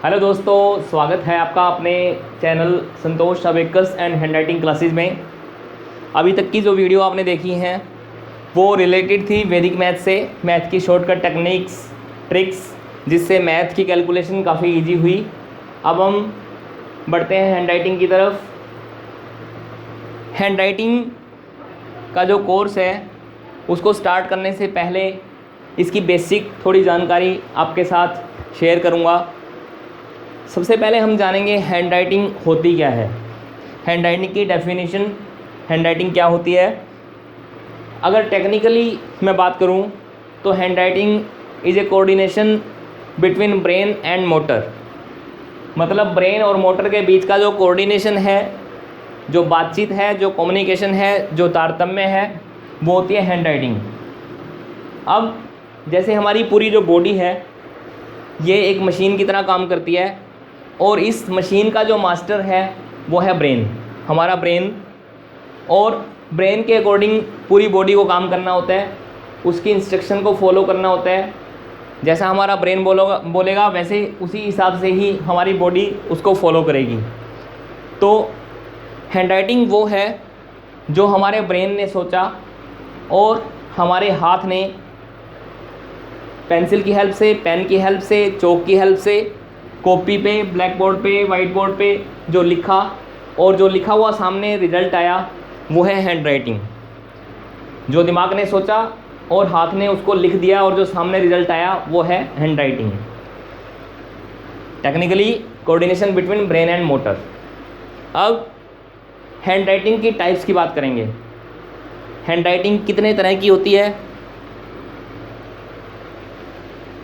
Hello दोस्तों, स्वागत है आपका अपने channel Santosh abacus and handwriting classes में। अभी तक की जो वीडियो आपने देखी हैं वो रिलेटेड थी वैदिक मैथ से, मैथ की शॉर्टकट टेक्निक्स, ट्रिक्स, जिससे मैथ की कैलकुलेशन काफ़ी इजी हुई। अब हम बढ़ते हैं हैंडराइटिंग की तरफ। हैंडराइटिंग का जो कोर्स है उसको स्टार्ट करने से पहले इसकी बेसिक थोड़ी जानकारी आपके साथ शेयर करूँगा। सबसे पहले हम जानेंगे हैंडराइटिंग होती क्या है, हैंडराइटिंग की डेफिनेशन, हैंडराइटिंग क्या होती है। अगर टेक्निकली मैं बात करूं तो handwriting is a coordination between brain and motor. मतलब ब्रेन और मोटर के बीच का जो कोऑर्डिनेशन है, जो बातचीत है, जो कम्युनिकेशन है, जो तारतम्य है, वो होती है हैंडराइटिंग। अब जैसे हमारी पूरी जो बॉडी है ये एक मशीन की तरह काम करती है और इस मशीन का जो मास्टर है वो है ब्रेन, हमारा ब्रेन। और ब्रेन के अकॉर्डिंग पूरी बॉडी को काम करना होता है, उसकी इंस्ट्रक्शन को फॉलो करना होता है। जैसा हमारा ब्रेन बोलेगा वैसे उसी हिसाब से ही हमारी बॉडी उसको फॉलो करेगी। तो हैंडराइटिंग वो है जो हमारे ब्रेन ने सोचा और हमारे हाथ ने पेंसिल की हेल्प से, पेन की हेल्प से, चौक की हेल्प से कॉपी पे, ब्लैक बोर्ड पे, वाइट बोर्ड पे जो लिखा और जो लिखा हुआ सामने रिजल्ट आया वो है हैंडराइटिंग। जो दिमाग ने सोचा और हाथ ने उसको लिख दिया और जो सामने रिजल्ट आया वो है handwriting. Technically coordination between brain and motor. अब हैंडराइटिंग की टाइप्स की बात करेंगे। हैंडराइटिंग कितने तरह की होती है?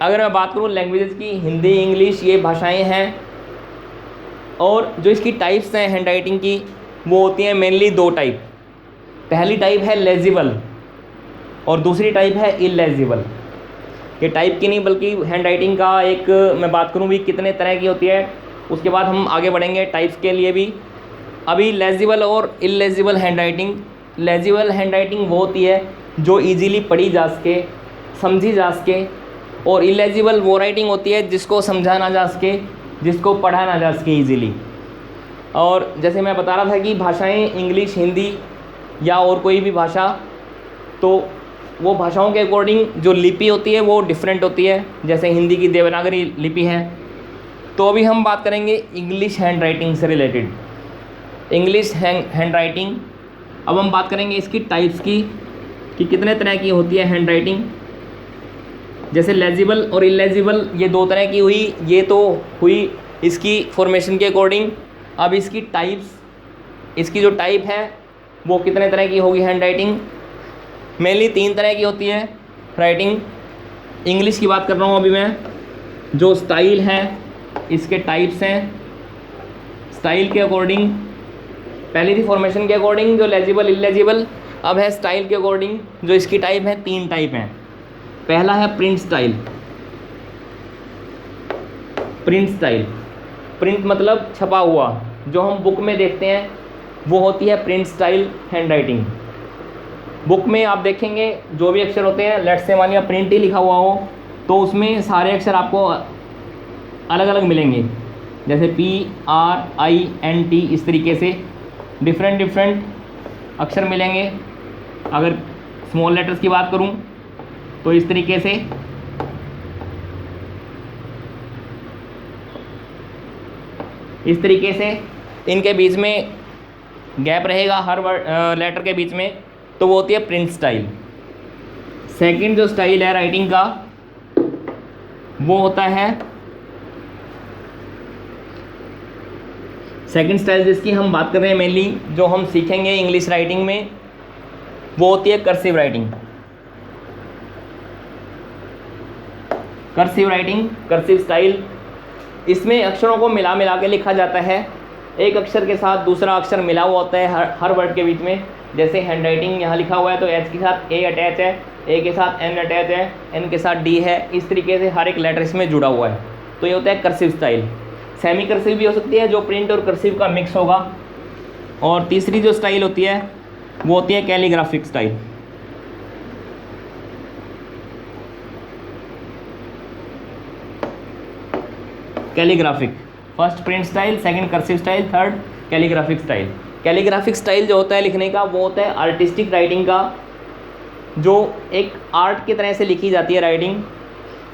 अगर मैं बात करूँ लैंग्वेजेस की, हिंदी, इंग्लिश, ये भाषाएं हैं। और जो इसकी टाइप्स हैं हैंडराइटिंग की वो होती हैं मेनली दो टाइप। पहली टाइप है लेजिबल और दूसरी टाइप है इलेजिबल। ये टाइप की नहीं बल्कि हैंडराइटिंग का एक मैं बात करूँ भी कितने तरह की होती है, उसके बाद हम आगे बढ़ेंगे टाइप्स के लिए भी। अभी लेजिबल और इलेजिबल हैंडराइटिंग। लेजिबल हैंडराइटिंग वो होती है जो ईजीली पढ़ी जा सके, समझी जा सके। और इलेजिबल वो राइटिंग होती है जिसको समझा ना जा सके, जिसको पढ़ा ना जा सके ईजीली। और जैसे मैं बता रहा था कि भाषाएं इंग्लिश, हिंदी या और कोई भी भाषा, तो वो भाषाओं के अकॉर्डिंग जो लिपि होती है वो डिफरेंट होती है। जैसे हिंदी की देवनागरी लिपि है। तो अभी हम बात करेंगे इंग्लिश हैंडराइटिंग से रिलेटेड। इंग्लिश हैंडराइटिंग, अब हम बात करेंगे इसकी टाइप्स की कि कितने तरह की होती है हैंडराइटिंग। जैसे लेजिबल और इलेजिबल ये दो तरह की हुई, ये तो हुई इसकी फॉर्मेशन के अकॉर्डिंग। अब इसकी टाइप्स, इसकी जो टाइप है वो कितने तरह की होगी हैंडराइटिंग। मेनली तीन तरह की होती है राइटिंग। इंग्लिश की बात कर रहा हूँ अभी मैं। जो स्टाइल है इसके टाइप्स हैं। स्टाइल के अकॉर्डिंग, पहली थी फॉर्मेशन के अकॉर्डिंग जो लेजिबल इलेजिबल, अब है स्टाइल के अकॉर्डिंग। जो इसकी टाइप है, तीन टाइप हैं। पहला है print style. Print style, print मतलब छपा हुआ, जो हम बुक में देखते हैं वो होती है प्रिंट स्टाइल हैंडराइटिंग। बुक में आप देखेंगे जो भी अक्षर होते हैं, लेट्स से मानिए प्रिंट ही लिखा हुआ हो तो उसमें सारे अक्षर आपको अलग अलग मिलेंगे। जैसे PRINT, इस तरीके से डिफरेंट अक्षर मिलेंगे। अगर स्मॉल लेटर्स की बात करूं तो इस तरीके से, इस तरीके से इनके बीच में गैप रहेगा हर लेटर के बीच में, तो वो होती है प्रिंट स्टाइल। सेकंड जो स्टाइल है राइटिंग का वो होता है, सेकंड स्टाइल जिसकी हम बात कर रहे हैं मेनली, जो हम सीखेंगे इंग्लिश राइटिंग में, वो होती है cursive writing. Cursive writing, cursive style, इसमें अक्षरों को मिला के लिखा जाता है। एक अक्षर के साथ दूसरा अक्षर मिला हुआ होता है हर वर्ड के बीच में। जैसे हैंडराइटिंग यहाँ लिखा हुआ है तो H के साथ A अटैच है, A के साथ N अटैच है, N के साथ D है। इस तरीके से हर एक लेटर इसमें जुड़ा हुआ है, तो ये होता है कर्सिव स्टाइल। सेमी कर्सिव भी हो सकती है जो प्रिंट और कर्सिव का मिक्स होगा। और तीसरी जो स्टाइल होती है वो होती है calligraphic style. Calligraphic, first print style, second cursive style, third calligraphic style. Calligraphic style जो होता है लिखने का वो होता है आर्टिस्टिक राइटिंग का, जो एक आर्ट की तरह से लिखी जाती है राइटिंग।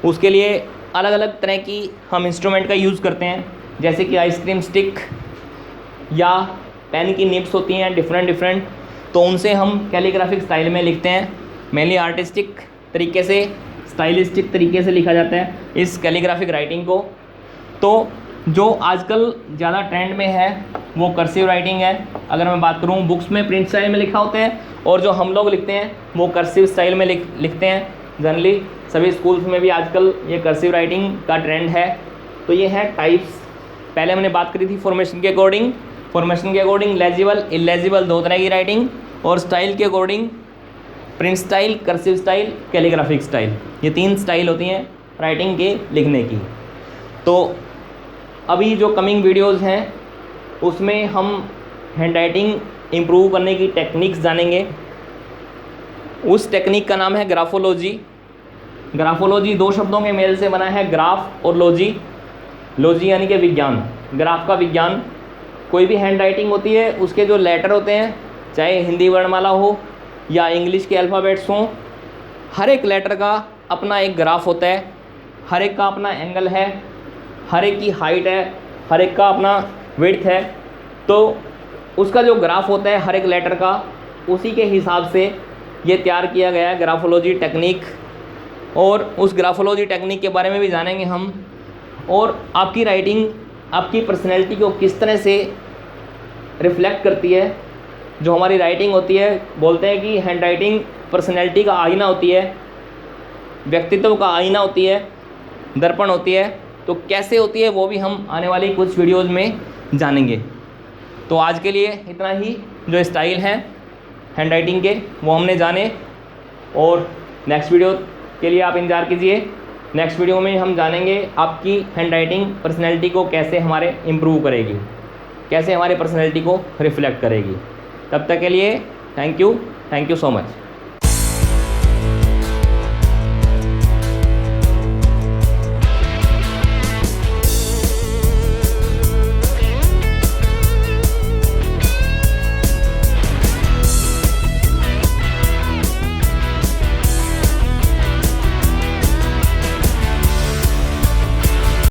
उसके लिए अलग अलग तरह की हम इंस्ट्रूमेंट का यूज़ करते हैं, जैसे कि आइसक्रीम स्टिक या पेन की निब्स होती हैं डिफरेंट, तो उनसे हम कैलीग्राफिक स्टाइल में लिखते हैं। मेनली आर्टिस्टिक तरीके से, स्टाइलिस्टिक तरीके से लिखा जाता है इस कैलीग्राफिक राइटिंग को। तो जो आजकल ज़्यादा ट्रेंड में है वो कर्सिव राइटिंग है। अगर मैं बात करूँ, बुक्स में प्रिंट स्टाइल में लिखा होता है, और जो हम लोग लिखते हैं वो कर्सिव स्टाइल में लिखते हैं। जनरली सभी स्कूल्स में भी आजकल ये कर्सिव राइटिंग का ट्रेंड है। तो ये है टाइप्स। पहले हमने बात करी थी फॉर्मेशन के अकॉर्डिंग लेजिबल, इलेजिबल, दो तरह की राइटिंग, और स्टाइल के according print style, cursive style, calligraphic style, ये 3 स्टाइल होती हैं राइटिंग के लिखने की। तो अभी जो कमिंग वीडियोज़ हैं उसमें हम हैंड राइटिंग इम्प्रूव करने की टेक्निक्स जानेंगे। उस टेक्निक का नाम है ग्राफोलॉजी। ग्राफोलॉजी 2 शब्दों के मेल से बना है, ग्राफ और लॉजी। लॉजी यानी कि विज्ञान, ग्राफ का विज्ञान। कोई भी हैंड राइटिंग होती है उसके जो लेटर होते हैं, चाहे हिंदी वर्णमाला हो या इंग्लिश के अल्फ़ाबेट्स हों, हर एक लेटर का अपना एक ग्राफ होता है, हर एक का अपना एंगल है, हर एक की हाइट है, हर एक का अपना विड्थ है। तो उसका जो ग्राफ होता है हर एक लेटर का, उसी के हिसाब से ये तैयार किया गया है ग्राफोलॉजी टेक्निक। और उस ग्राफोलॉजी टेक्निक के बारे में भी जानेंगे हम, और आपकी राइटिंग आपकी पर्सनैलिटी को किस तरह से रिफ्लेक्ट करती है। जो हमारी राइटिंग होती है, बोलते हैं कि हैंड राइटिंग पर्सनैलिटी का आईना होती है, व्यक्तित्व का आईना होती है, दर्पण होती है। तो कैसे होती है वो भी हम आने वाली कुछ वीडियोज़ में जानेंगे। तो आज के लिए इतना ही। जो स्टाइल हैं हैंड राइटिंग के वो हमने जाने, और नेक्स्ट वीडियो के लिए आप इंतज़ार कीजिए। नेक्स्ट वीडियो में हम जानेंगे आपकी हैंड राइटिंग पर्सनैलिटी को कैसे हमारे इम्प्रूव करेगी, कैसे हमारे पर्सनैलिटी को रिफ्लेक्ट करेगी। तब तक के लिए थैंक यू सो मच।